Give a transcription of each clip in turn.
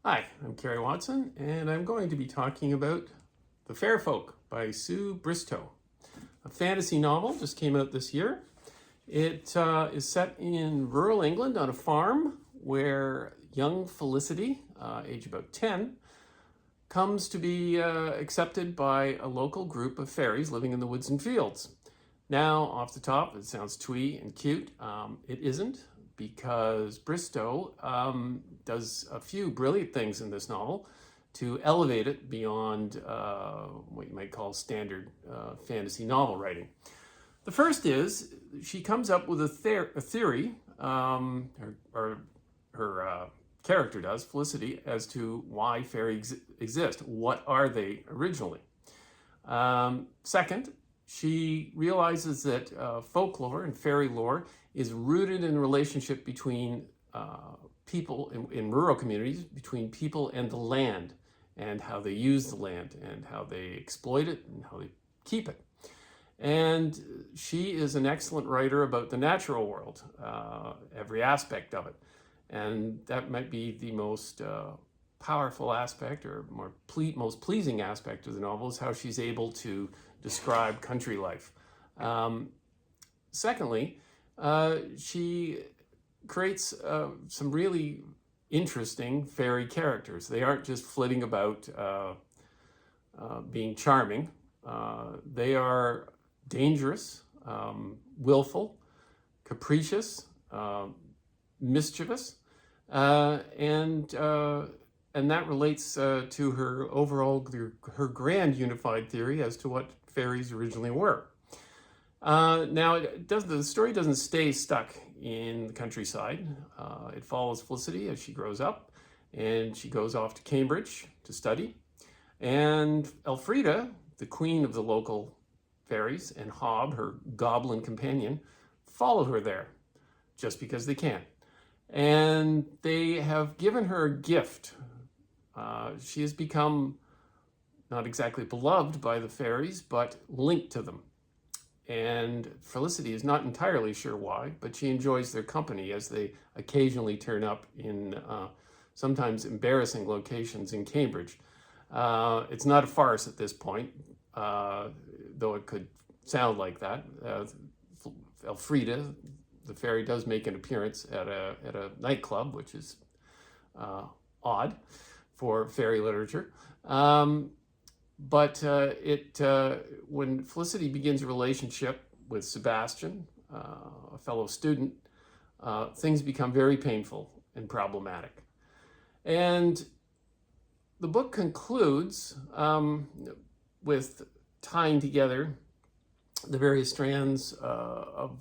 Hi, I'm Carrie Watson, and I'm going to be talking about The Fair Folk by Sue Bristow. A fantasy novel just came out this year. It is set in rural England on a farm where young Felicity, age about 10, comes to be accepted by a local group of fairies living in the woods and fields. Now, off the top, it sounds twee and cute. It isn't, because Bristow does a few brilliant things in this novel to elevate it beyond what you might call standard fantasy novel writing. The first is she comes up with a theory, her character does, Felicity, as to why fairies exist. What are they originally? Second, she realizes that folklore and fairy lore is rooted in a relationship between people in rural communities, between people and the land, and how they use the land, and how they exploit it, and how they keep it. And she is an excellent writer about the natural world, every aspect of it. And that might be the most powerful aspect, or most pleasing aspect of the novel, is how she's able to describe country life. Secondly, she creates some really interesting fairy characters. They aren't just flitting about being charming. They are dangerous, willful, capricious, mischievous, and that relates to her overall, her grand unified theory as to what fairies originally were. Now, the story doesn't stay stuck in the countryside. It follows Felicity as she grows up, and she goes off to Cambridge to study. And Elfrida, the queen of the local fairies, and Hob, her goblin companion, follow her there just because they can. And they have given her a gift. She has become not exactly beloved by the fairies, but linked to them. And Felicity is not entirely sure why, but she enjoys their company as they occasionally turn up in sometimes embarrassing locations in Cambridge. It's not a farce at this point, though it could sound like that. Elfrida, the fairy, does make an appearance at a nightclub, which is odd for fairy literature. But when Felicity begins a relationship with Sebastian, a fellow student, things become very painful and problematic. And the book concludes with tying together the various strands of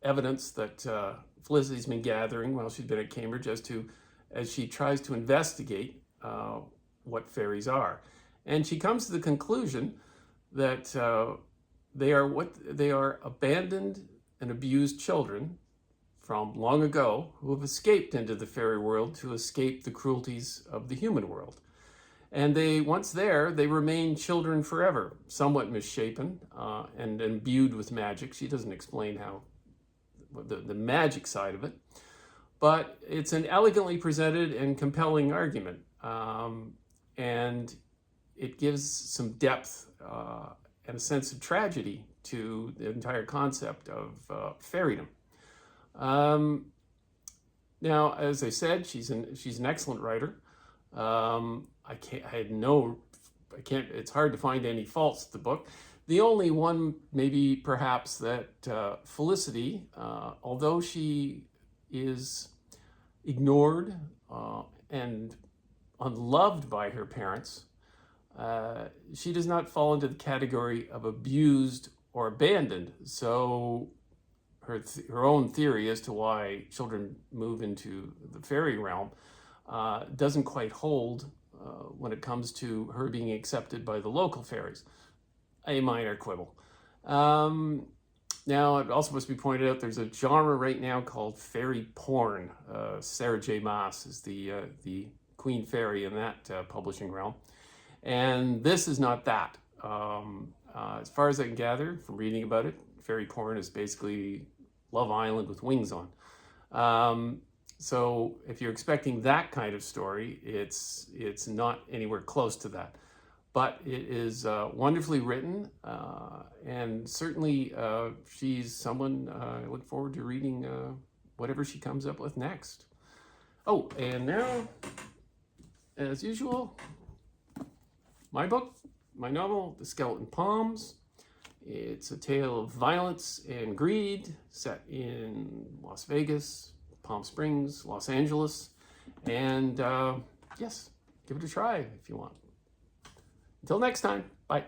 evidence that Felicity's been gathering while she's been at Cambridge as she tries to investigate what fairies are. And she comes to the conclusion that they are abandoned and abused children from long ago who have escaped into the fairy world to escape the cruelties of the human world. And once there, they remain children forever, somewhat misshapen and imbued with magic. She doesn't explain how the magic side of it, but it's an elegantly presented and compelling argument. And it gives some depth and a sense of tragedy to the entire concept of fairydom. Now, as I said, she's an excellent writer. It's hard to find any faults with the book. The only one, maybe perhaps, that Felicity, although she is ignored and unloved by her parents, she does not fall into the category of abused or abandoned. So her own theory as to why children move into the fairy realm doesn't quite hold when it comes to her being accepted by the local fairies. A minor quibble. Now, it also must be pointed out there's a genre right now called fairy porn. Sarah J. Maas is the queen fairy in that publishing realm. And this is not that. As far as I can gather from reading about it, fairy porn is basically Love Island with wings on. So if you're expecting that kind of story, it's not anywhere close to that. But it is wonderfully written, and certainly she's someone I look forward to reading whatever she comes up with next. Oh, and now, as usual, my book, my novel, The Skeleton Palms. It's a tale of violence and greed set in Las Vegas, Palm Springs, Los Angeles. And yes, give it a try if you want. Until next time, bye.